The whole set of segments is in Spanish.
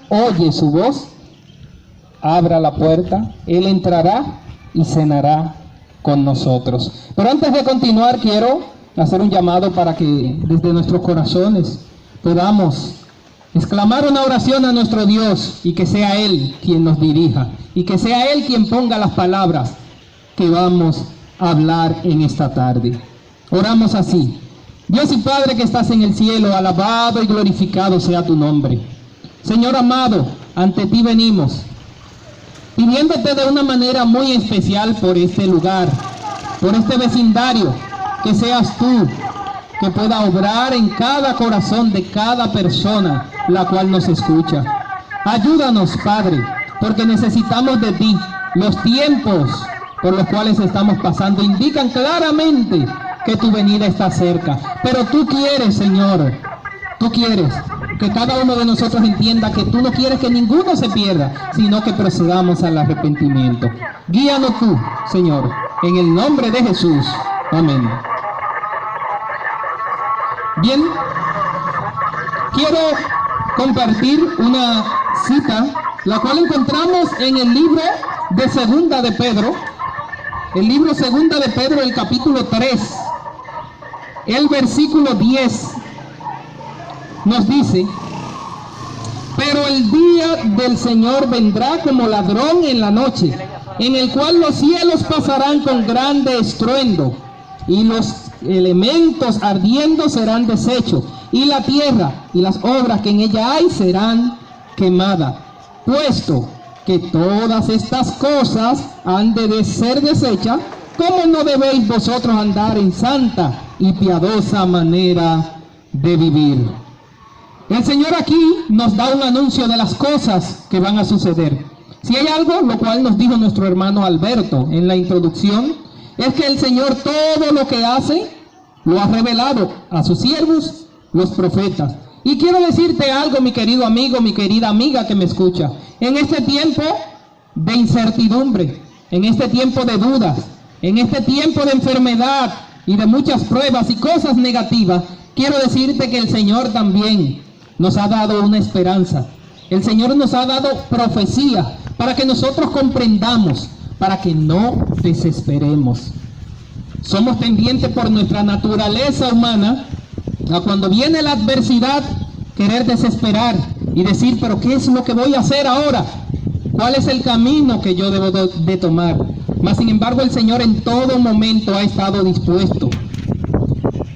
oye su voz, abra la puerta, Él entrará y cenará con nosotros. Pero antes de continuar, quiero hacer un llamado para que desde nuestros corazones podamos exclamar una oración a nuestro Dios y que sea Él quien nos dirija y que sea Él quien ponga las palabras que vamos a hablar en esta tarde. Oramos así: Dios y Padre que estás en el cielo, alabado y glorificado sea tu nombre. Señor amado, ante ti venimos pidiéndote de una manera muy especial por este lugar, por este vecindario, que seas tú que pueda obrar en cada corazón de cada persona la cual nos escucha. Ayúdanos, Padre, porque necesitamos de ti. Los tiempos por los cuales estamos pasando indican claramente que tu venida está cerca. Pero tú quieres, Señor, tú quieres que cada uno de nosotros entienda que tú no quieres que ninguno se pierda, sino que procedamos al arrepentimiento. Guíanos tú, Señor, en el nombre de Jesús. Amén. Bien, quiero compartir una cita, la cual encontramos en el libro de Segunda de Pedro, el libro Segunda de Pedro, el capítulo 3, el versículo 10, nos dice: pero el día del Señor vendrá como ladrón en la noche, en el cual los cielos pasarán con grande estruendo, y los elementos ardiendo serán deshechos, y la tierra y las obras que en ella hay serán quemadas. Puesto que todas estas cosas han de ser deshechas, ¿cómo no debéis vosotros andar en santa y piadosa manera de vivir? El Señor aquí nos da un anuncio de las cosas que van a suceder. Si hay algo, lo cual nos dijo nuestro hermano Alberto en la introducción, es que el Señor todo lo que hace lo ha revelado a sus siervos, los profetas. Y quiero decirte algo, mi querido amigo, mi querida amiga que me escucha. En este tiempo de incertidumbre, en este tiempo de dudas, en este tiempo de enfermedad y de muchas pruebas y cosas negativas, quiero decirte que el Señor también nos ha dado una esperanza. El Señor nos ha dado profecía para que nosotros comprendamos, para que no desesperemos. Somos tendientes por nuestra naturaleza humana a, cuando viene la adversidad, querer desesperar y decir: pero ¿qué es lo que voy a hacer ahora? ¿Cuál es el camino que yo debo de tomar? Mas sin embargo, el Señor en todo momento ha estado dispuesto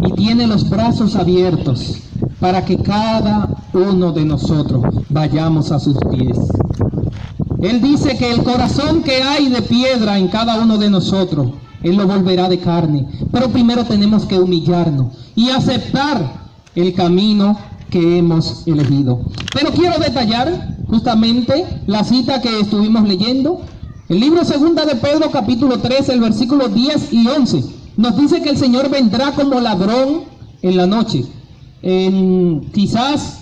y tiene los brazos abiertos para que cada uno de nosotros vayamos a sus pies. Él dice que el corazón que hay de piedra en cada uno de nosotros, Él lo volverá de carne. Pero primero tenemos que humillarnos y aceptar el camino que hemos elegido. Pero quiero detallar justamente la cita que estuvimos leyendo. El libro Segunda de Pedro, capítulo 3, el versículo 10 y 11. Nos dice que el Señor vendrá como ladrón en la noche. En quizás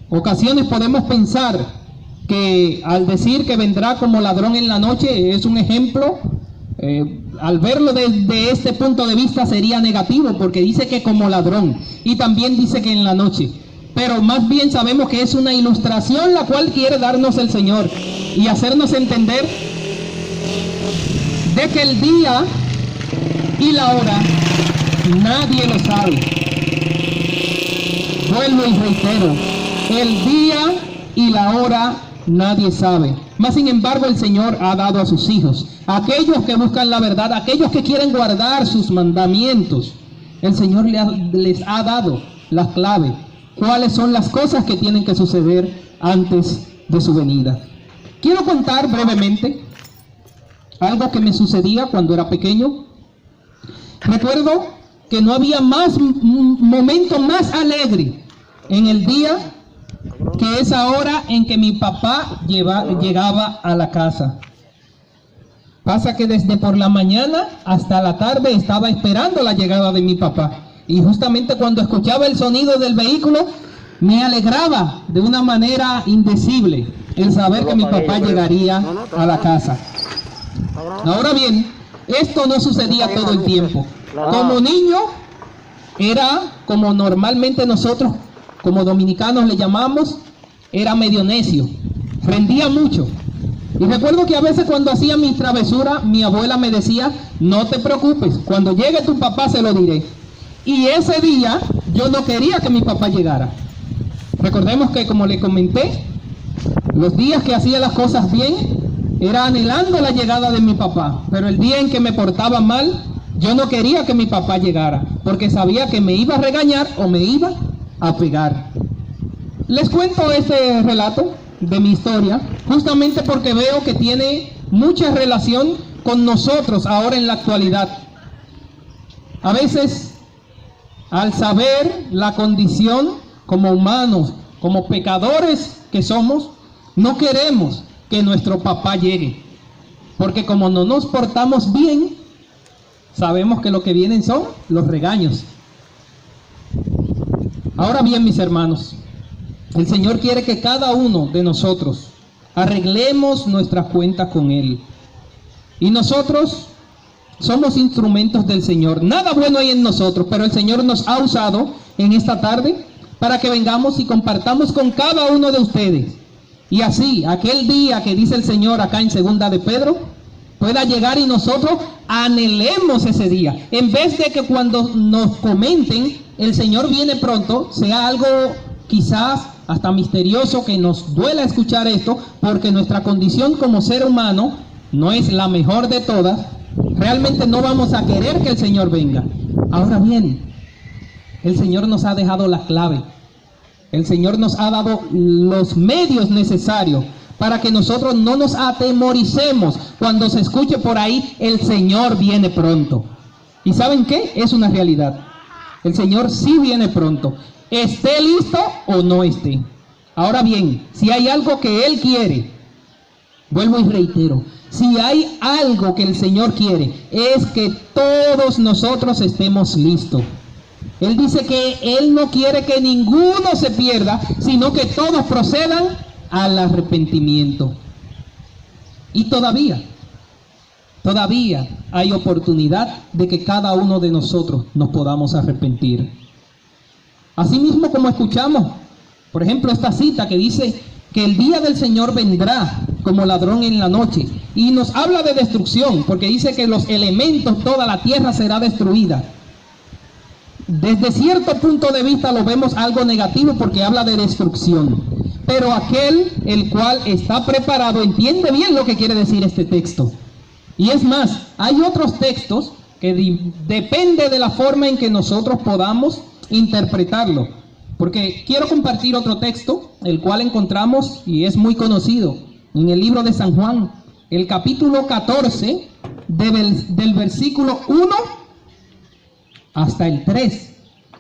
ocasiones podemos pensar que al decir que vendrá como ladrón en la noche es un ejemplo, al verlo desde este punto de vista sería negativo, porque dice que como ladrón y también dice que en la noche, pero más bien sabemos que es una ilustración la cual quiere darnos el Señor y hacernos entender de que el día y la hora nadie lo sabe. Vuelvo y reitero, el día y la hora nadie sabe. Mas sin embargo el Señor ha dado a sus hijos, aquellos que buscan la verdad, aquellos que quieren guardar sus mandamientos, el Señor les ha dado la clave. ¿Cuáles son las cosas que tienen que suceder antes de su venida? Quiero contar brevemente algo que me sucedía cuando era pequeño. Recuerdo que no había momento más alegre en el día que esa hora en que mi papá llegaba a la casa. Pasa que desde por la mañana hasta la tarde estaba esperando la llegada de mi papá. Y justamente cuando escuchaba el sonido del vehículo, me alegraba de una manera indecible el saber que mi papá llegaría a la casa. Ahora bien, esto no sucedía todo el tiempo. Como niño, era como normalmente nosotros, como dominicanos le llamamos, era medio necio, rendía mucho. Y recuerdo que a veces cuando hacía mis travesuras, mi abuela me decía, no te preocupes, cuando llegue tu papá se lo diré. Y ese día yo no quería que mi papá llegara. Recordemos que, como le comenté, los días que hacía las cosas bien, era anhelando la llegada de mi papá. Pero el día en que me portaba mal, yo no quería que mi papá llegara, porque sabía que me iba a regañar o me iba a pegar. Les cuento este relato de mi historia, justamente porque veo que tiene mucha relación con nosotros ahora en la actualidad. A veces, al saber la condición como humanos, como pecadores que somos, no queremos que nuestro papá llegue, porque como no nos portamos bien, sabemos que lo que vienen son los regaños. Ahora bien, mis hermanos, el Señor quiere que cada uno de nosotros arreglemos nuestras cuentas con Él. Y nosotros somos instrumentos del Señor. Nada bueno hay en nosotros, pero el Señor nos ha usado en esta tarde para que vengamos y compartamos con cada uno de ustedes. Y así, aquel día que dice el Señor acá en Segunda de Pedro, pueda llegar y nosotros anhelemos ese día. En vez de que cuando nos comenten, el Señor viene pronto, sea algo quizás hasta misterioso, que nos duela escuchar esto, porque nuestra condición como ser humano no es la mejor de todas. Realmente no vamos a querer que el Señor venga. Ahora bien, el Señor nos ha dejado la clave. El Señor nos ha dado los medios necesarios para que nosotros no nos atemoricemos cuando se escuche por ahí, el Señor viene pronto. ¿Y saben qué? Es una realidad. El Señor sí viene pronto, esté listo o no esté. Ahora bien, si hay algo que Él quiere, vuelvo y reitero, si hay algo que el Señor quiere, es que todos nosotros estemos listos. Él dice que Él no quiere que ninguno se pierda, sino que todos procedan al arrepentimiento. Y todavía hay oportunidad de que cada uno de nosotros nos podamos arrepentir. Asimismo, como escuchamos, por ejemplo, esta cita que dice que el día del Señor vendrá como ladrón en la noche, y nos habla de destrucción, porque dice que los elementos, toda la tierra será destruida. Desde cierto punto de vista lo vemos algo negativo, porque habla de destrucción. Pero aquel el cual está preparado entiende bien lo que quiere decir este texto. Y es más, hay otros textos que depende de la forma en que nosotros podamos interpretarlo. Porque quiero compartir otro texto, el cual encontramos y es muy conocido en el libro de San Juan, el capítulo 14, del versículo 1 hasta el 3.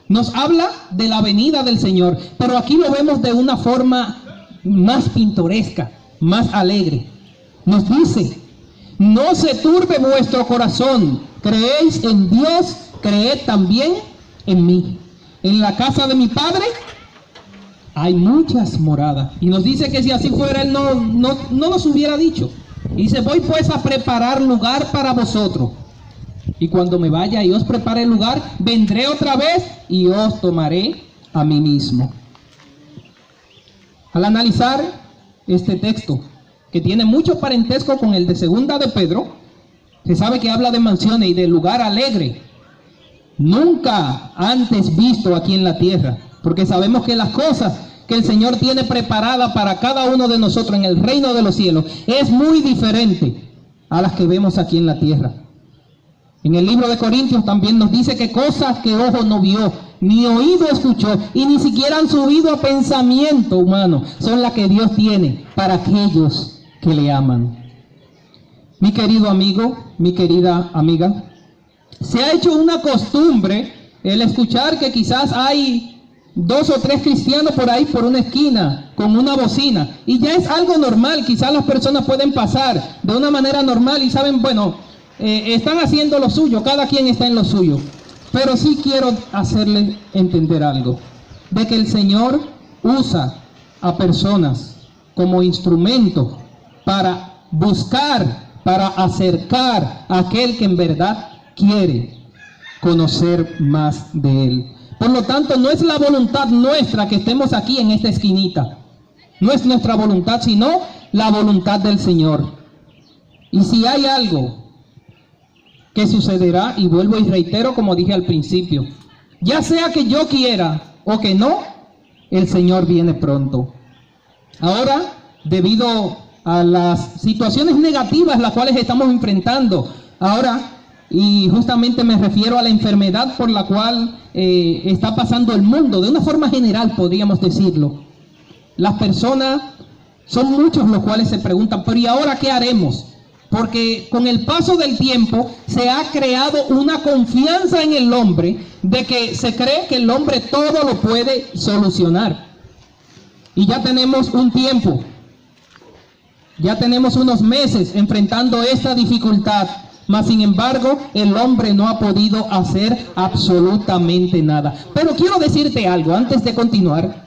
Nos habla de la venida del Señor, pero aquí lo vemos de una forma más pintoresca, más alegre. Nos dice: no se turbe vuestro corazón, creéis en Dios, creed también en mí. En la casa de mi Padre hay muchas moradas. Y nos dice que si así fuera, Él no nos hubiera dicho. Y dice: voy pues a preparar lugar para vosotros. Y cuando me vaya y os prepare el lugar, vendré otra vez y os tomaré a mí mismo. Al analizar este texto, que tiene mucho parentesco con el de Segunda de Pedro, se sabe que habla de mansiones y de lugar alegre, nunca antes visto aquí en la tierra, porque sabemos que las cosas que el Señor tiene preparadas para cada uno de nosotros en el reino de los cielos es muy diferente a las que vemos aquí en la tierra. En el libro de Corintios también nos dice que cosas que ojo no vio, ni oído escuchó, y ni siquiera han subido a pensamiento humano, son las que Dios tiene para aquellos que le aman. Mi querido amigo, mi querida amiga, se ha hecho una costumbre el escuchar que quizás hay 2 o 3 cristianos por ahí por una esquina con una bocina, y ya es algo normal. Quizás las personas pueden pasar de una manera normal y saben, bueno, están haciendo lo suyo, cada quien está en lo suyo. Pero sí quiero hacerle entender algo, de que el Señor usa a personas como instrumento para buscar, para acercar a aquel que en verdad quiere conocer más de Él. Por lo tanto, no es la voluntad nuestra que estemos aquí en esta esquinita. No es nuestra voluntad, sino la voluntad del Señor. Y si hay algo que sucederá, y vuelvo y reitero como dije al principio, ya sea que yo quiera o que no, el Señor viene pronto. Ahora, debido a las situaciones negativas las cuales estamos enfrentando ahora, y justamente me refiero a la enfermedad por la cual está pasando el mundo, de una forma general podríamos decirlo. Las personas, son muchos los cuales se preguntan, pero ¿y ahora qué haremos? Porque con el paso del tiempo se ha creado una confianza en el hombre de que se cree que el hombre todo lo puede solucionar. Y ya tenemos un tiempo, ya tenemos unos meses enfrentando esta dificultad, mas sin embargo el hombre no ha podido hacer absolutamente nada. Pero quiero decirte algo antes de continuar,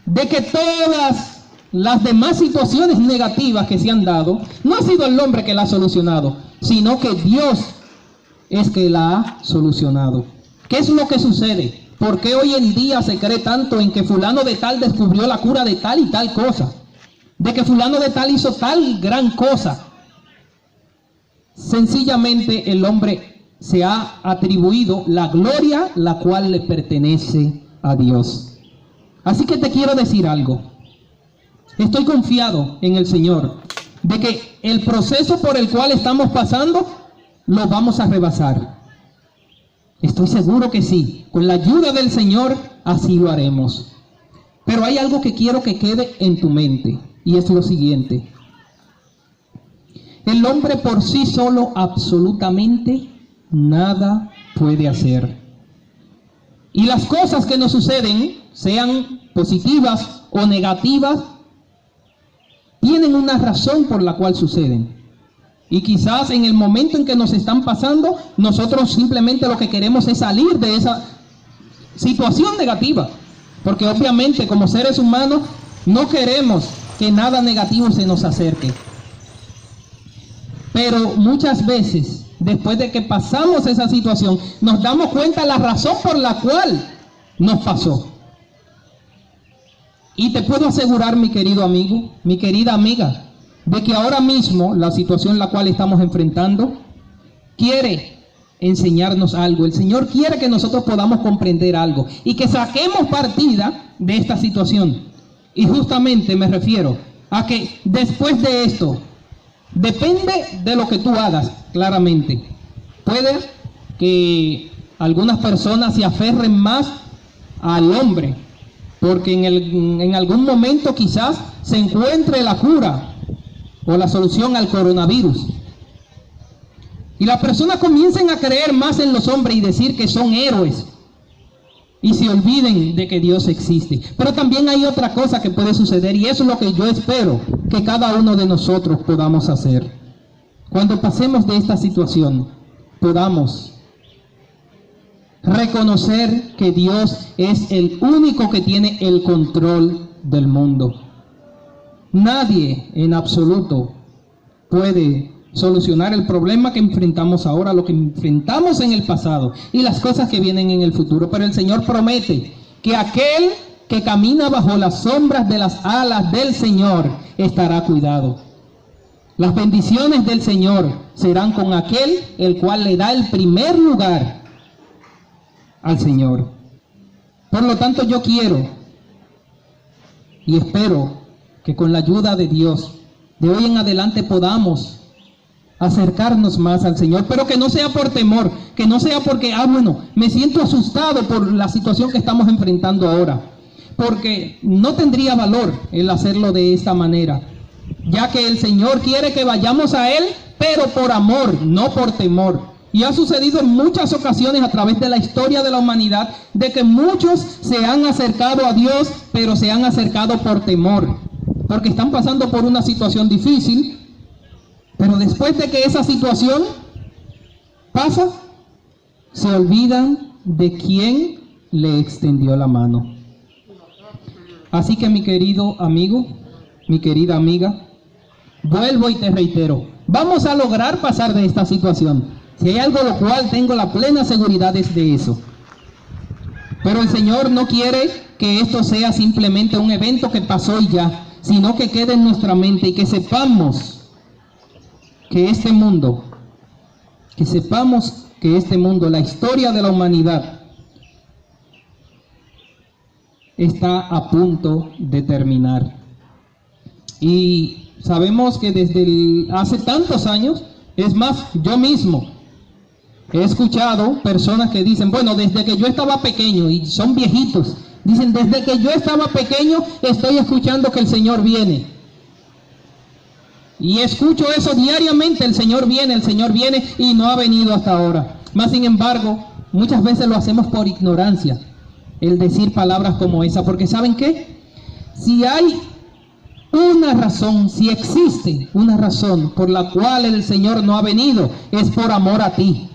de que todas las demás situaciones negativas que se han dado, no ha sido el hombre que la ha solucionado, sino que Dios es que la ha solucionado. ¿Qué es lo que sucede? ¿Por qué hoy en día se cree tanto en que fulano de tal descubrió la cura de tal y tal cosa? De que fulano de tal hizo tal gran cosa. Sencillamente el hombre se ha atribuido la gloria la cual le pertenece a Dios. Así que te quiero decir algo. Estoy confiado en el Señor de que el proceso por el cual estamos pasando lo vamos a rebasar. Estoy seguro que sí. Con la ayuda del Señor así lo haremos. Pero hay algo que quiero que quede en tu mente, y es lo siguiente. El hombre por sí solo absolutamente nada puede hacer. Y las cosas que nos suceden, sean positivas o negativas, tienen una razón por la cual suceden. Y quizás en el momento en que nos están pasando, nosotros simplemente lo que queremos es salir de esa situación negativa. Porque obviamente como seres humanos no queremos que nada negativo se nos acerque. Pero muchas veces, después de que pasamos esa situación, nos damos cuenta de la razón por la cual nos pasó. Y te puedo asegurar, mi querido amigo, mi querida amiga, de que ahora mismo la situación en la cual estamos enfrentando quiere enseñarnos algo. El Señor quiere que nosotros podamos comprender algo y que saquemos partida de esta situación. Y justamente me refiero a que después de esto, depende de lo que tú hagas, claramente. Puede que algunas personas se aferren más al hombre, porque en algún momento quizás se encuentre la cura o la solución al coronavirus. Y las personas comiencen a creer más en los hombres y decir que son héroes. Y se olviden de que Dios existe. Pero también hay otra cosa que puede suceder, y eso es lo que yo espero que cada uno de nosotros podamos hacer. Cuando pasemos de esta situación, podamos reconocer que Dios es el único que tiene el control del mundo. Nadie en absoluto puede solucionar el problema que enfrentamos ahora, lo que enfrentamos en el pasado y las cosas que vienen en el futuro. Pero el Señor promete que aquel que camina bajo las sombras de las alas del Señor estará cuidado. Las bendiciones del Señor serán con aquel el cual le da el primer lugar al Señor. Por lo tanto, yo quiero y espero que con la ayuda de Dios, de hoy en adelante podamos acercarnos más al Señor, pero que no sea por temor, que no sea porque, me siento asustado por la situación que estamos enfrentando ahora, porque no tendría valor el hacerlo de esta manera, ya que el Señor quiere que vayamos a Él, pero por amor, no por temor. Y ha sucedido en muchas ocasiones a través de la historia de la humanidad, de que muchos se han acercado a Dios, pero se han acercado por temor, porque están pasando por una situación difícil. Pero después de que esa situación pasa, se olvidan de quién le extendió la mano. Así que mi querido amigo, mi querida amiga, vuelvo y te reitero, vamos a lograr pasar de esta situación. Si hay algo lo cual tengo la plena seguridad es de eso. Pero el Señor no quiere que esto sea simplemente un evento que pasó y ya, sino que quede en nuestra mente y que sepamos que este mundo, la historia de la humanidad, está a punto de terminar. Y sabemos que desde hace tantos años, es más, yo mismo he escuchado personas que dicen, bueno, desde que yo estaba pequeño, y son viejitos, dicen, desde que yo estaba pequeño estoy escuchando que el Señor viene. Y escucho eso diariamente, el Señor viene, y no ha venido hasta ahora. Más sin embargo, muchas veces lo hacemos por ignorancia, el decir palabras como esa, porque ¿saben qué? Si hay una razón, si existe una razón por la cual el Señor no ha venido, es por amor a ti.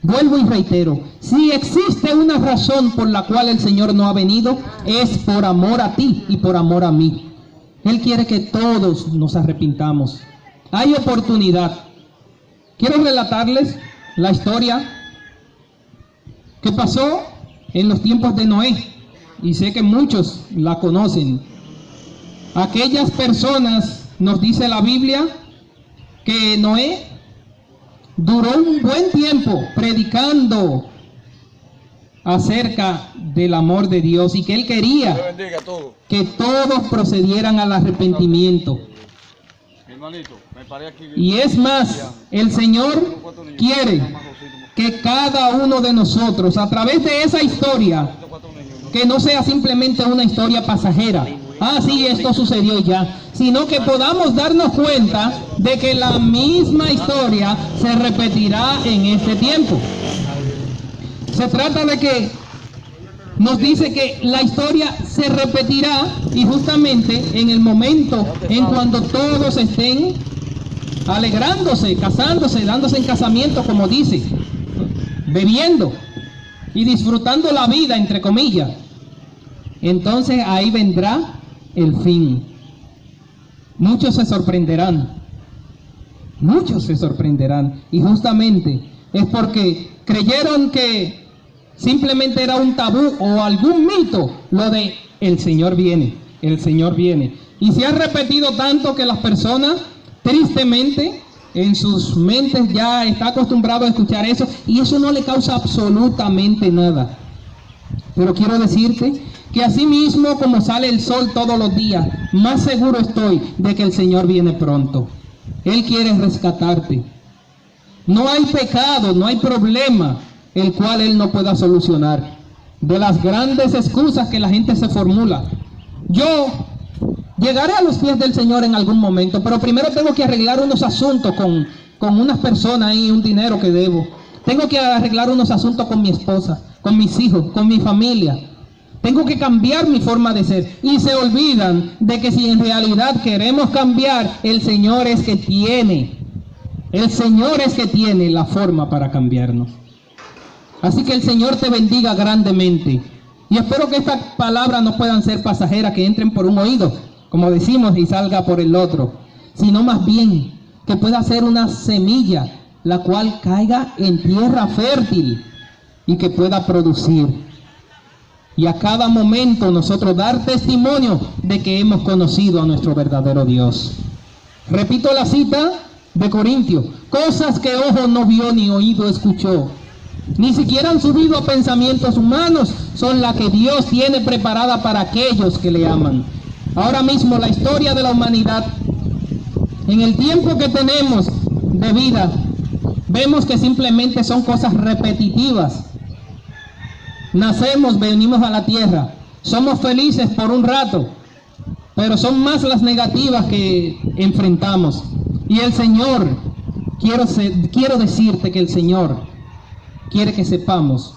Vuelvo y reitero, si existe una razón por la cual el Señor no ha venido, es por amor a ti y por amor a mí. Él quiere que todos nos arrepintamos. Hay oportunidad. Quiero relatarles la historia que pasó en los tiempos de Noé, y sé que muchos la conocen. Aquellas personas, nos dice la Biblia, que Noé duró un buen tiempo predicando acerca del amor de Dios y que él quería que todos procedieran al arrepentimiento. Y es más, el Señor quiere que cada uno de nosotros, a través de esa historia, que no sea simplemente una historia pasajera, sí, esto sucedió ya, sino que podamos darnos cuenta de que la misma historia se repetirá en este tiempo. Se trata de que nos dice que la historia se repetirá, y justamente en el momento en cuando todos estén alegrándose, casándose, dándose en casamiento, como dice, bebiendo y disfrutando la vida, entre comillas, entonces ahí vendrá el fin. Muchos se sorprenderán, y justamente es porque creyeron que simplemente era un tabú o algún mito lo de el Señor viene, y se ha repetido tanto que las personas, tristemente, en sus mentes ya está acostumbrado a escuchar eso, y eso no le causa absolutamente nada. Pero quiero decirte que así mismo como sale el sol todos los días, más seguro estoy de que el Señor viene pronto. Él quiere rescatarte. No hay pecado, no hay problema el cual Él no pueda solucionar. De las grandes excusas que la gente se formula, yo llegaré a los pies del Señor en algún momento, pero primero tengo que arreglar unos asuntos con unas personas y un dinero que debo. Tengo que arreglar unos asuntos con mi esposa, con mis hijos, con mi familia. Tengo que cambiar mi forma de ser. Y se olvidan de que si en realidad queremos cambiar, el Señor es que tiene la forma para cambiarnos. Así que el Señor te bendiga grandemente. Y espero que estas palabras no puedan ser pasajeras, que entren por un oído, como decimos, y salga por el otro, sino más bien que pueda ser una semilla, la cual caiga en tierra fértil y que pueda producir. Y a cada momento nosotros dar testimonio de que hemos conocido a nuestro verdadero Dios. Repito la cita de Corintios: cosas que ojo no vio ni oído escuchó, ni siquiera han subido a pensamientos humanos, son las que Dios tiene preparada para aquellos que le aman. Ahora mismo la historia de la humanidad, en el tiempo que tenemos de vida, vemos que simplemente son cosas repetitivas. Nacemos, venimos a la tierra, somos felices por un rato, pero son más las negativas que enfrentamos. Y el Señor, quiero decirte que el Señor quiere que sepamos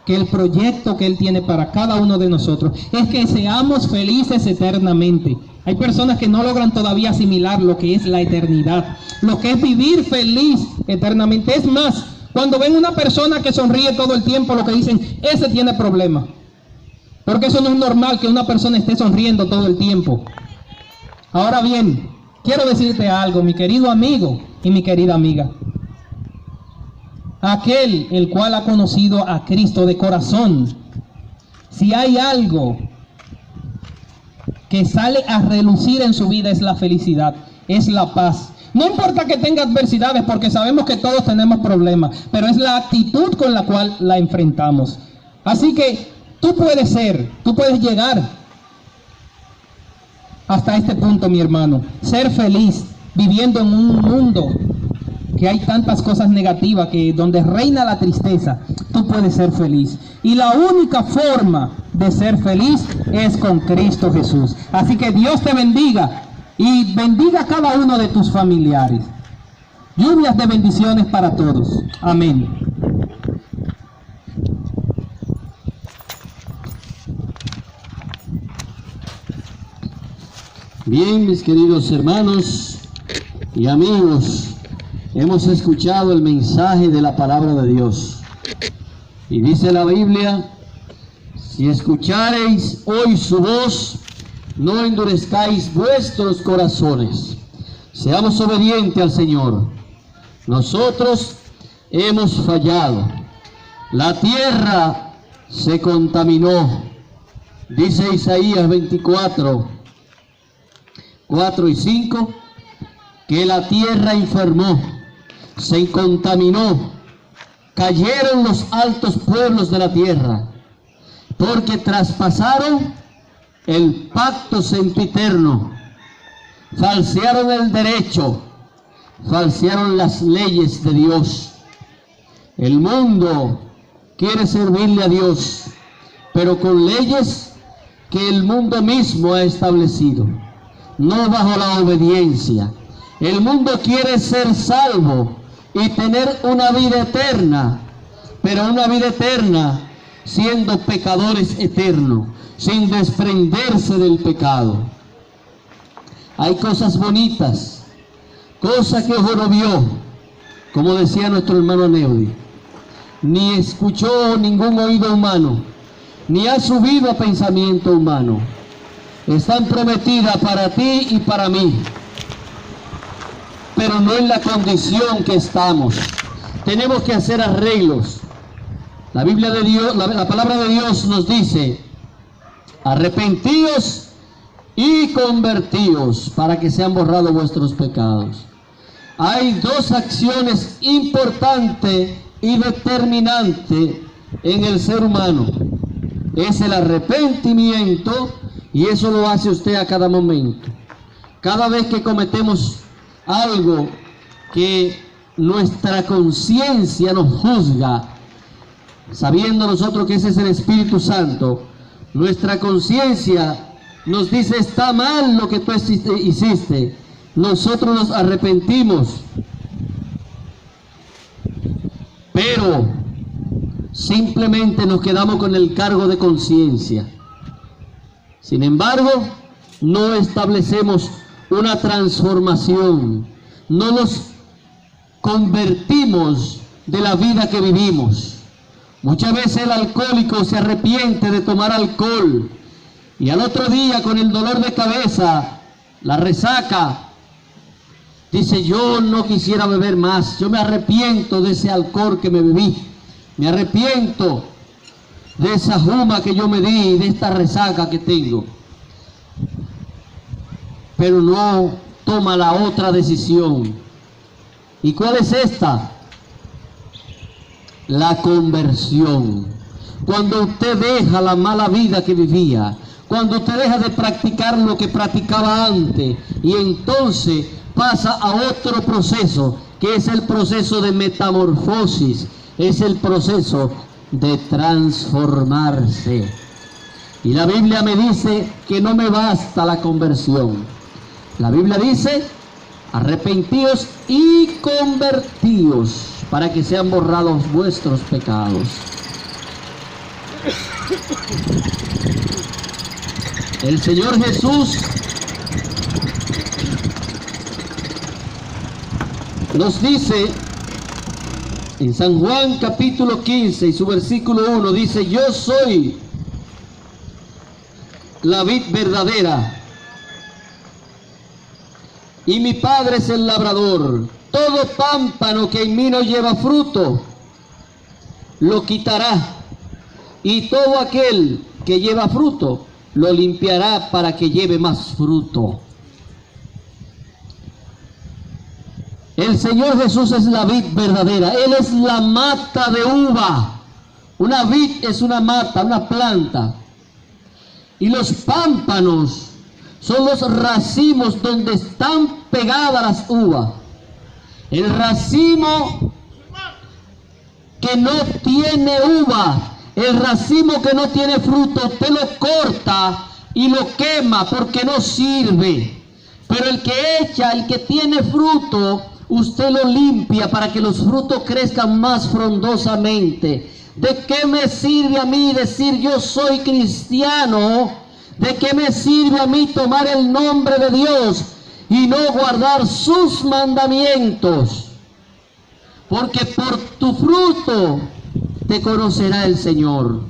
que el proyecto que Él tiene para cada uno de nosotros es que seamos felices eternamente. Hay personas que no logran todavía asimilar lo que es la eternidad, lo que es vivir feliz eternamente. Es más, cuando ven una persona que sonríe todo el tiempo, lo que dicen, ese tiene problemas. Porque eso no es normal que una persona esté sonriendo todo el tiempo. Ahora bien, quiero decirte algo, mi querido amigo y mi querida amiga. aquel el cual ha conocido a Cristo de corazón. Si hay algo que sale a relucir en su vida es la felicidad, es la paz. No importa que tenga adversidades, porque sabemos que todos tenemos problemas, pero es la actitud con la cual la enfrentamos. Así que tú puedes llegar hasta este punto, mi hermano, ser feliz viviendo en un mundo que hay tantas cosas negativas, que donde reina la tristeza, tú puedes ser feliz. Y la única forma de ser feliz es con Cristo Jesús. Así que Dios te bendiga y bendiga a cada uno de tus familiares. Lluvias de bendiciones para todos. Amén. Bien, mis queridos hermanos y amigos, hemos escuchado el mensaje de la palabra de Dios. Y dice la Biblia: si escuchareis hoy su voz, no endurezcáis vuestros corazones. Seamos obedientes al Señor. Nosotros hemos fallado. La tierra se contaminó. Dice Isaías 24, 4 y 5, que la tierra enfermó, se contaminó, cayeron los altos pueblos de la tierra, porque traspasaron el pacto sempiterno, falsearon el derecho, falsearon las leyes de Dios. El mundo quiere servirle a Dios, pero con leyes que el mundo mismo ha establecido, no bajo la obediencia. El mundo quiere ser salvo y tener una vida eterna, pero una vida eterna siendo pecadores eternos, sin desprenderse del pecado. Hay cosas bonitas, cosas que ojo no vio, como decía nuestro hermano Neudi, ni escuchó ningún oído humano, ni ha subido a pensamiento humano. Están prometidas para ti y para mí, pero no en la condición que estamos. Tenemos que hacer arreglos. La Biblia de Dios, la palabra de Dios nos dice: arrepentíos y convertíos para que sean borrados vuestros pecados. Hay dos acciones importantes y determinantes en el ser humano. Es el arrepentimiento, y eso lo hace usted a cada momento. Cada vez que cometemos algo que nuestra conciencia nos juzga, sabiendo nosotros que ese es el Espíritu Santo, nuestra conciencia nos dice: está mal lo que tú hiciste. Nosotros nos arrepentimos, pero simplemente nos quedamos con el cargo de conciencia. Sin embargo, no establecemos una transformación, no nos convertimos de la vida que vivimos. Muchas veces el alcohólico se arrepiente de tomar alcohol y al otro día, con el dolor de cabeza, la resaca, dice: yo no quisiera beber más, yo me arrepiento de ese alcohol que me bebí, me arrepiento de esa juma que yo me di, de esta resaca que tengo. Pero no toma la otra decisión. ¿Y cuál es esta? La conversión. Cuando usted deja la mala vida que vivía, cuando usted deja de practicar lo que practicaba antes, y entonces pasa a otro proceso, que es el proceso de metamorfosis, es el proceso de transformarse. Y la Biblia me dice que no me basta la conversión. La Biblia dice: arrepentíos y convertíos para que sean borrados vuestros pecados. El Señor Jesús nos dice en San Juan capítulo 15 y su versículo 1, dice: yo soy la vid verdadera y mi Padre es el labrador. Todo pámpano que en mí no lleva fruto, lo quitará, y todo aquel que lleva fruto lo limpiará para que lleve más fruto. El Señor Jesús es la vid verdadera. Él es la mata de uva. Una vid es una mata, una planta. Y los pámpanos son los racimos donde están pegadas las uvas. El racimo que no tiene uva, el racimo que no tiene fruto, usted lo corta y lo quema porque no sirve. Pero el que echa, el que tiene fruto, usted lo limpia para que los frutos crezcan más frondosamente. ¿De qué me sirve a mí decir yo soy cristiano? ¿De qué me sirve a mí tomar el nombre de Dios y no guardar sus mandamientos? Porque por tu fruto te conocerá el Señor.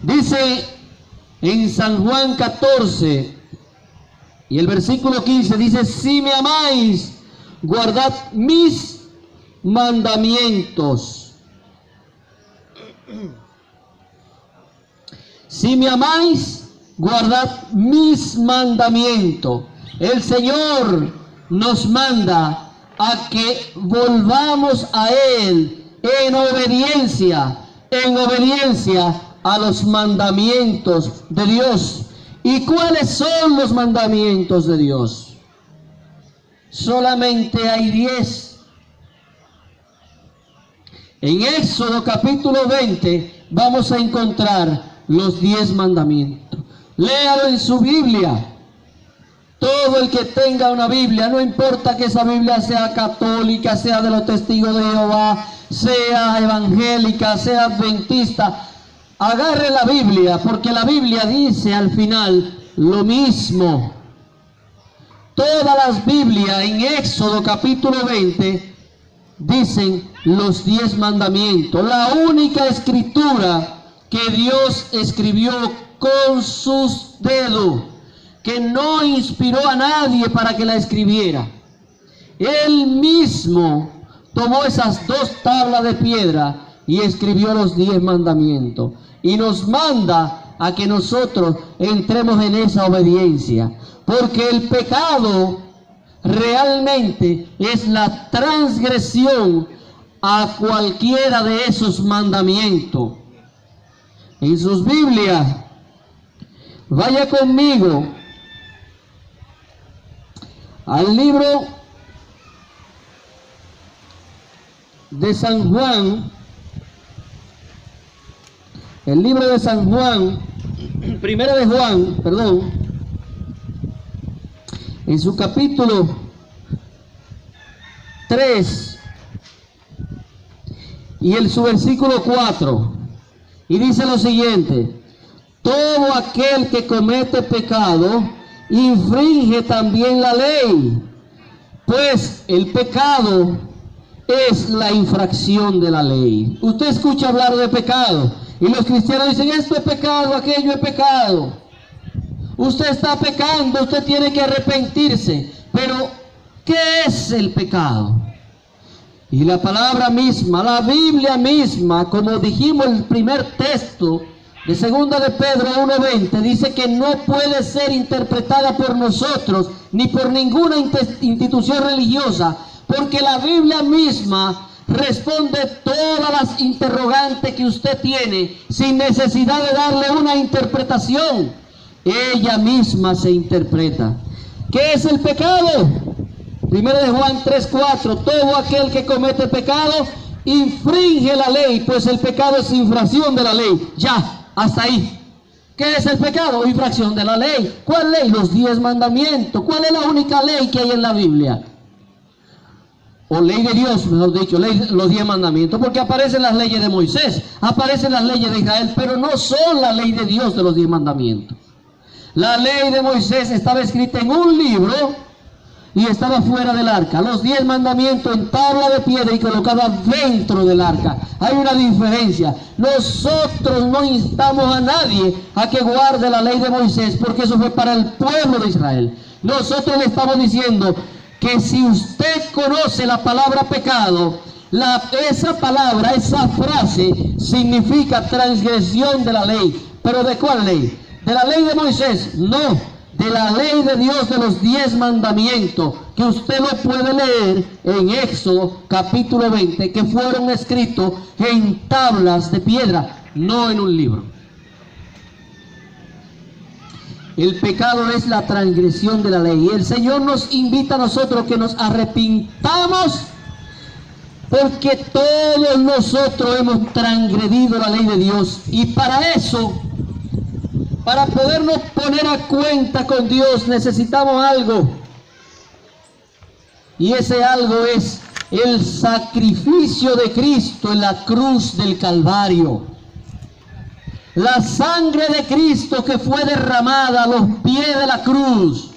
Dice en San Juan 14 y el versículo 15, dice: si me amáis, guardad mis mandamientos. Si me amáis, guardad mis mandamientos. El Señor nos manda a que volvamos a Él en obediencia a los mandamientos de Dios. ¿Y cuáles son los mandamientos de Dios? Solamente hay 10. En Éxodo capítulo 20 vamos a encontrar los 10 mandamientos. Léalo en su Biblia. Todo el que tenga una Biblia, no importa que esa Biblia sea católica, sea de los Testigos de Jehová, sea evangélica, sea adventista, agarre la Biblia, porque la Biblia dice al final lo mismo. Todas las Biblias en Éxodo capítulo 20 dicen los 10 mandamientos. La única escritura que Dios escribió con sus dedos, que no inspiró a nadie para que la escribiera. Él mismo tomó esas 2 tablas de piedra y escribió los 10 mandamientos. Y nos manda a que nosotros entremos en esa obediencia. Porque el pecado realmente es la transgresión a cualquiera de esos mandamientos. En sus Biblias, vaya conmigo al libro de San Juan, el libro de San Juan, primera de Juan, perdón, en su capítulo 3 y su versículo 4, y dice lo siguiente: todo aquel que comete pecado infringe también la ley, pues el pecado es la infracción de la ley. Usted escucha hablar de pecado y los cristianos dicen: esto es pecado, aquello es pecado. Usted está pecando, usted tiene que arrepentirse. Pero, ¿qué es el pecado? Y la palabra misma, la Biblia misma, como dijimos en el primer texto de 2 de Pedro 1:20, dice que no puede ser interpretada por nosotros ni por ninguna institución religiosa, porque la Biblia misma responde todas las interrogantes que usted tiene sin necesidad de darle una interpretación. Ella misma se interpreta. ¿Qué es el pecado? 1 de Juan 3:4, todo aquel que comete pecado infringe la ley, pues el pecado es infracción de la ley. Ya, hasta ahí. ¿Qué es el pecado? Infracción de la ley. ¿Cuál ley? Los 10 mandamientos. ¿Cuál es la única ley que hay en la Biblia? O ley de Dios, mejor dicho, los 10 mandamientos, porque aparecen las leyes de Moisés, aparecen las leyes de Israel, pero no son la ley de Dios de los 10 mandamientos. La ley de Moisés estaba escrita en un libro y estaba fuera del arca. Los 10 mandamientos en tabla de piedra y colocadas dentro del arca. Hay una diferencia. Nosotros no instamos a nadie a que guarde la ley de Moisés, porque eso fue para el pueblo de Israel. Nosotros le estamos diciendo que si usted conoce la palabra pecado, Esa palabra, esa frase significa transgresión de la ley. ¿Pero de cuál ley? ¿De la ley de Moisés? No, de la ley de Dios, de los 10 mandamientos, que usted lo puede leer en Éxodo capítulo 20, que fueron escritos en tablas de piedra, no en un libro. El pecado es la transgresión de la ley. Y el Señor nos invita a nosotros que nos arrepintamos, porque todos nosotros hemos transgredido la ley de Dios. Y para eso, para podernos poner a cuenta con Dios, necesitamos algo. Y ese algo es el sacrificio de Cristo en la cruz del Calvario. La sangre de Cristo que fue derramada a los pies de la cruz.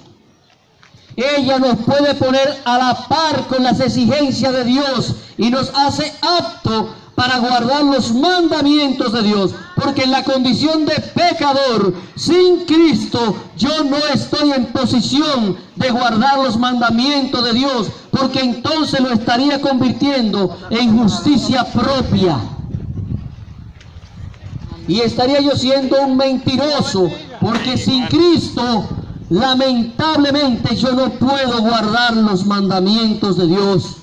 Ella nos puede poner a la par con las exigencias de Dios y nos hace aptos para guardar los mandamientos de Dios. Porque en la condición de pecador, sin Cristo, yo no estoy en posición de guardar los mandamientos de Dios, porque entonces lo estaría convirtiendo en justicia propia. Y estaría yo siendo un mentiroso, porque sin Cristo, lamentablemente, yo no puedo guardar los mandamientos de Dios.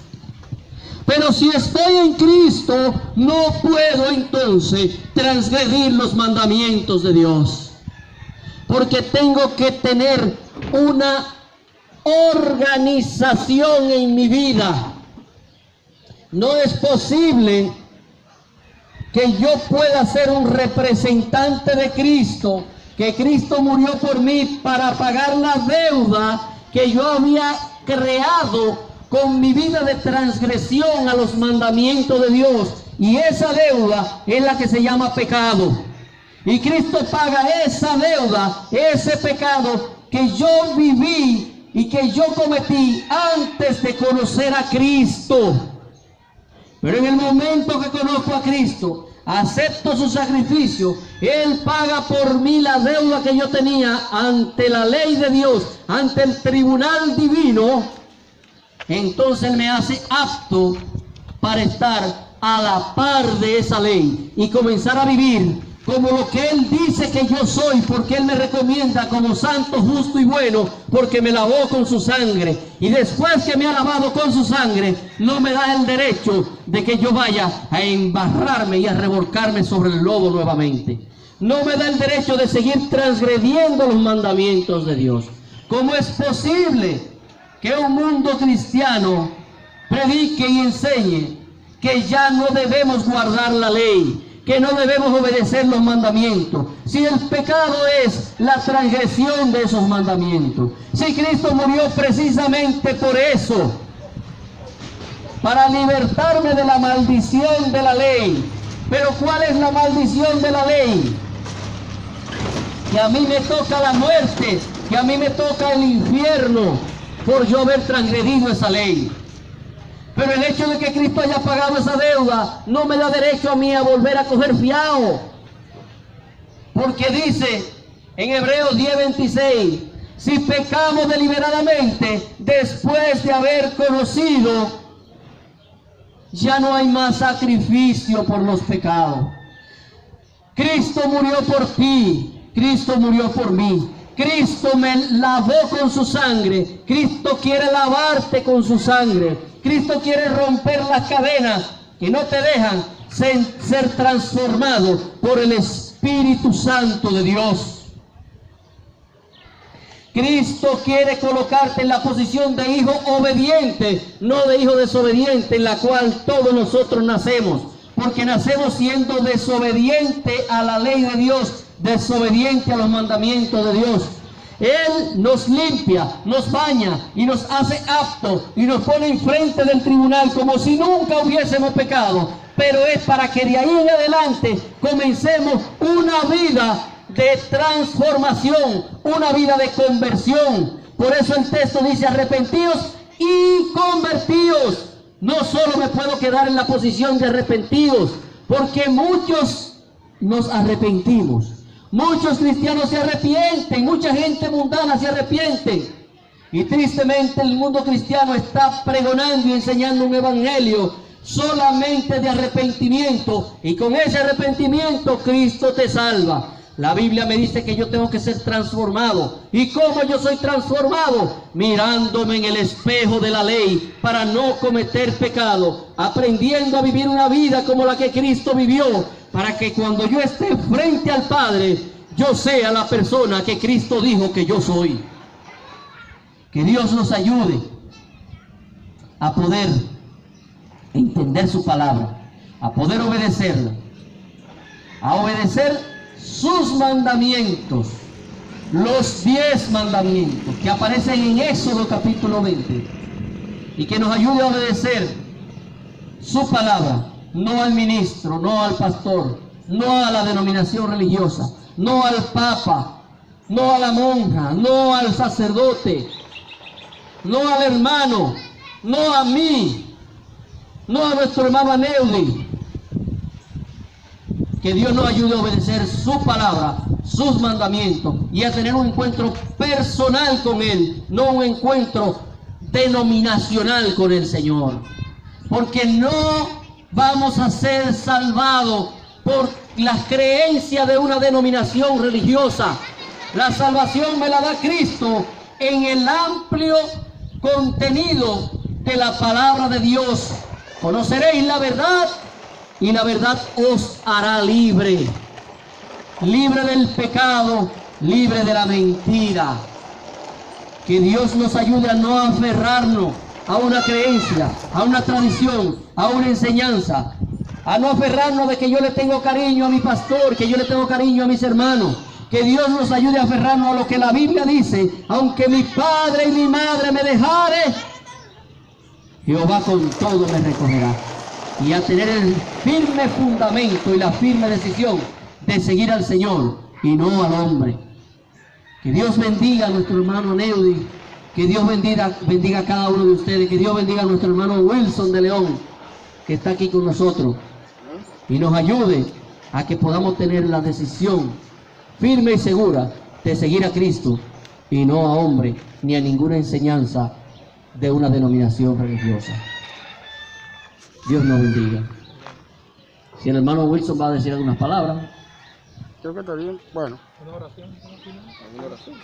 Pero si estoy en Cristo, no puedo entonces transgredir los mandamientos de Dios. Porque tengo que tener una organización en mi vida. No es posible que yo pueda ser un representante de Cristo, que Cristo murió por mí para pagar la deuda que yo había creado con mi vida de transgresión a los mandamientos de Dios. Y esa deuda es la que se llama pecado. Y Cristo paga esa deuda, ese pecado que yo viví y que yo cometí antes de conocer a Cristo. Pero en el momento que conozco a Cristo, acepto su sacrificio, Él paga por mí la deuda que yo tenía ante la ley de Dios, ante el tribunal divino. Entonces me hace apto para estar a la par de esa ley y comenzar a vivir como lo que Él dice que yo soy, porque Él me recomienda como santo, justo y bueno, porque me lavó con su sangre. Y después que me ha lavado con su sangre, no me da el derecho de que yo vaya a embarrarme y a revolcarme sobre el lodo nuevamente. No me da el derecho de seguir transgrediendo los mandamientos de Dios. ¿Cómo es posible que un mundo cristiano predique y enseñe que ya no debemos guardar la ley, que no debemos obedecer los mandamientos, si el pecado es la transgresión de esos mandamientos? Si Cristo murió precisamente por eso, para libertarme de la maldición de la ley. Pero ¿cuál es la maldición de la ley? Que a mí me toca la muerte, que a mí me toca el infierno por yo haber transgredido esa ley. Pero el hecho de que Cristo haya pagado esa deuda no me da derecho a mí a volver a coger fiado. Porque dice en Hebreos 10:26, si pecamos deliberadamente después de haber conocido, ya no hay más sacrificio por los pecados. Cristo murió por ti, Cristo murió por mí. Cristo me lavó con su sangre. Cristo quiere lavarte con su sangre. Cristo quiere romper las cadenas que no te dejan ser transformado por el Espíritu Santo de Dios. Cristo quiere colocarte en la posición de hijo obediente, no de hijo desobediente, en la cual todos nosotros nacemos, porque nacemos siendo desobediente a la ley de Dios, desobediente a los mandamientos de Dios. Él nos limpia, nos baña y nos hace aptos y nos pone enfrente del tribunal como si nunca hubiésemos pecado, pero es para que de ahí en adelante comencemos una vida de transformación, una vida de conversión. Por eso el texto dice: arrepentíos y convertíos. No solo me puedo quedar en la posición de arrepentidos, porque muchos nos arrepentimos. Muchos cristianos se arrepienten, mucha gente mundana se arrepiente. Y tristemente el mundo cristiano está pregonando y enseñando un evangelio solamente de arrepentimiento, y con ese arrepentimiento Cristo te salva. La Biblia me dice que yo tengo que ser transformado. ¿Y cómo yo soy transformado? Mirándome en el espejo de la ley para no cometer pecado, aprendiendo a vivir una vida como la que Cristo vivió, para que cuando yo esté frente al Padre, yo sea la persona que Cristo dijo que yo soy. Que Dios nos ayude a poder entender su palabra, a poder obedecerla, a obedecer sus mandamientos, los 10 mandamientos que aparecen en Éxodo capítulo 20, y que nos ayude a obedecer su palabra, no al ministro, no al pastor, no a la denominación religiosa, no al papa, no a la monja, no al sacerdote, no al hermano, no a mí, no a nuestro hermano Aneudi. Que Dios nos ayude a obedecer su palabra, sus mandamientos, y a tener un encuentro personal con Él, no un encuentro denominacional con el Señor. Porque no vamos a ser salvados por las creencias de una denominación religiosa. La salvación me la da Cristo en el amplio contenido de la palabra de Dios. Conoceréis la verdad, y la verdad os hará libre. Libre del pecado, libre de la mentira. Que Dios nos ayude a no aferrarnos a una creencia, a una tradición, a una enseñanza. A no aferrarnos de que yo le tengo cariño a mi pastor, que yo le tengo cariño a mis hermanos. Que Dios nos ayude a aferrarnos a lo que la Biblia dice: aunque mi padre y mi madre me dejare, Jehová con todo me recogerá. Y a tener el firme fundamento y la firme decisión de seguir al Señor y no al hombre. Que Dios bendiga a nuestro hermano Neudi, que Dios bendiga a cada uno de ustedes, que Dios bendiga a nuestro hermano Wilson de León, que está aquí con nosotros, y nos ayude a que podamos tener la decisión firme y segura de seguir a Cristo y no a hombre ni a ninguna enseñanza de una denominación religiosa. Dios nos bendiga. Si el hermano Wilson va a decir algunas palabras. Creo que está bien. Bueno. Una oración. ¿Alguna oración?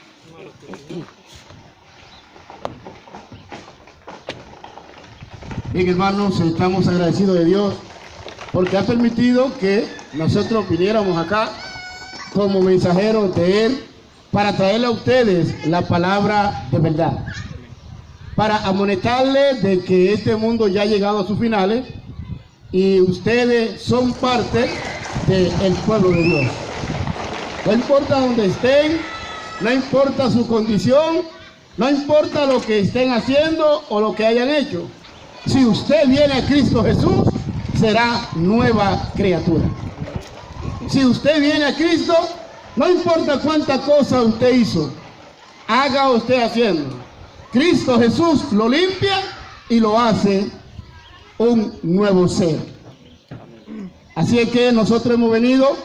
Bien, hermanos, estamos agradecidos de Dios porque ha permitido que nosotros viniéramos acá como mensajeros de Él para traerle a ustedes la palabra de verdad, para amonestarles de que este mundo ya ha llegado a sus finales y ustedes son parte del pueblo de Dios. No importa dónde estén, no importa su condición, no importa lo que estén haciendo o lo que hayan hecho. Si usted viene a Cristo Jesús, será nueva criatura. Si usted viene a Cristo, no importa cuánta cosa usted hizo, haga usted haciendo, Cristo Jesús lo limpia y lo hace un nuevo ser. Así es que nosotros hemos venido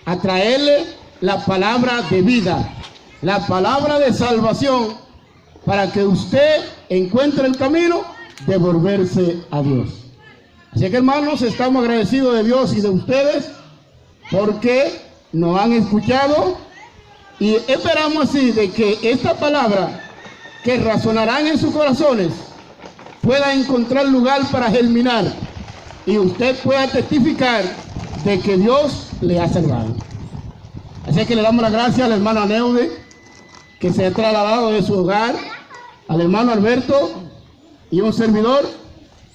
a traerle la palabra de vida, la palabra de salvación, para que usted encuentre el camino de volverse a Dios. Así que, hermanos, estamos agradecidos de Dios y de ustedes porque nos han escuchado, y esperamos así de que esta palabra que razonarán en sus corazones pueda encontrar lugar para germinar y usted pueda testificar de que Dios le ha salvado. Así que le damos las gracias al hermano Aneudi, que se ha trasladado de su hogar, al hermano Alberto y un servidor,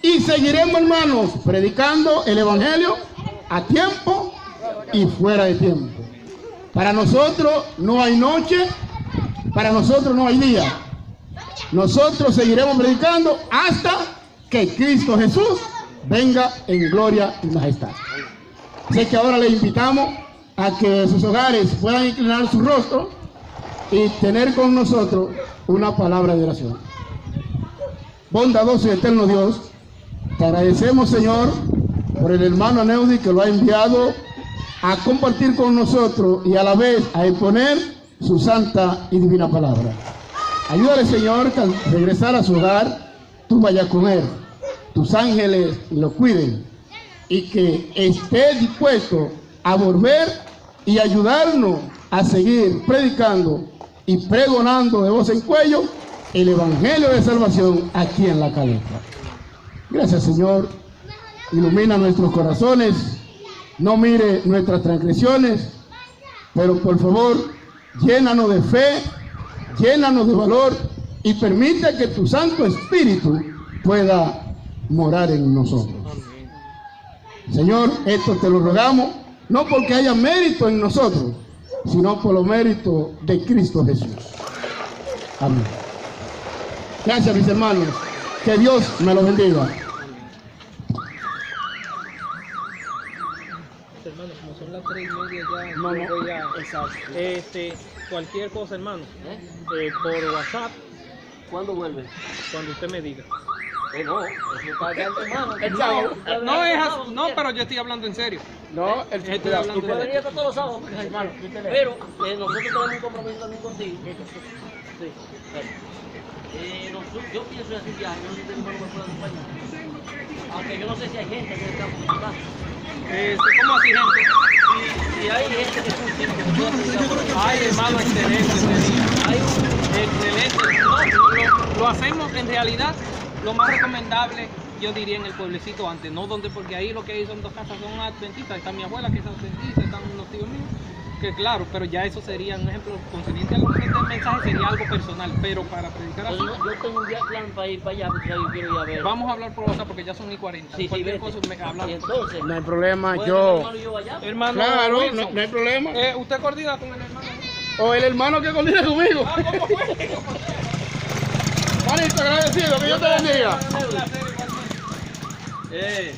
y seguiremos, hermanos, predicando el evangelio a tiempo y fuera de tiempo. Para nosotros no hay noche, para nosotros no hay día. Nosotros seguiremos predicando hasta que Cristo Jesús venga en gloria y majestad. Así que ahora le invitamos a que sus hogares puedan inclinar su rostro y tener con nosotros una palabra de oración. Bondadoso y eterno Dios, te agradecemos, Señor, por el hermano Aneudi que lo ha enviado a compartir con nosotros y a la vez a exponer su santa y divina palabra. Ayúdale, Señor, que al regresar a su hogar, tú vayas con él. tus ángeles lo cuiden y que esté dispuesto a volver y ayudarnos a seguir predicando y pregonando de voz en cuello el evangelio de salvación aquí en La Caleta. Gracias, Señor. Ilumina nuestros corazones, no mire nuestras transgresiones, pero por favor, llénanos de fe, llénanos de valor y permite que tu Santo Espíritu pueda morar en nosotros. Señor, esto te lo rogamos, no porque haya mérito en nosotros, sino por los méritos de Cristo Jesús. Amén. Gracias, mis hermanos. Que Dios me los bendiga. Hermano, como son las 3:30 ya, No, yo voy a... exacto. Cualquier cosa, hermano, por WhatsApp, ¿Cuándo vuelve? cuando usted me diga. No, eso está allá, hermano. El sábado. No, es así, no, pero yo estoy hablando en serio. No, Estoy hablando Tú puedes en venir serio. hasta todos los sábados, hermano. Pero nosotros tenemos un compromiso también contigo. Sí, yo pienso hacer viaje, yo no sé si mi hermano me puede acompañar. Aunque yo no sé si hay gente que está acá. ¿Cómo así, gente? Si hay gente que funciona, que pueda predicar por acá. Ay, hermano, excelente ese día. Hay un... Excelente. No, lo hacemos en realidad, lo más recomendable, yo diría en el pueblecito antes, no donde, porque ahí lo que hay son dos casas, son adventistas, está mi abuela que es adventista, están unos tíos míos, que claro, pero ya eso sería un ejemplo, concerniente al mensaje sería algo personal, pero para predicar así, Yo tengo un día plan para ir para allá, porque yo quiero ir a ver. vamos a hablar por WhatsApp porque ya son y 40. Sí, Cualquier vete. cosa me habla. Y entonces, no hay problema, ¿puede yo... mi hermano y yo allá? Hermano, Claro, Wilson, no hay problema. ¿usted coordina con el hermano? O el hermano que coordina conmigo. ¿Cómo fue? Manito, agradecido, que Dios te bendiga. Un placer, igualmente.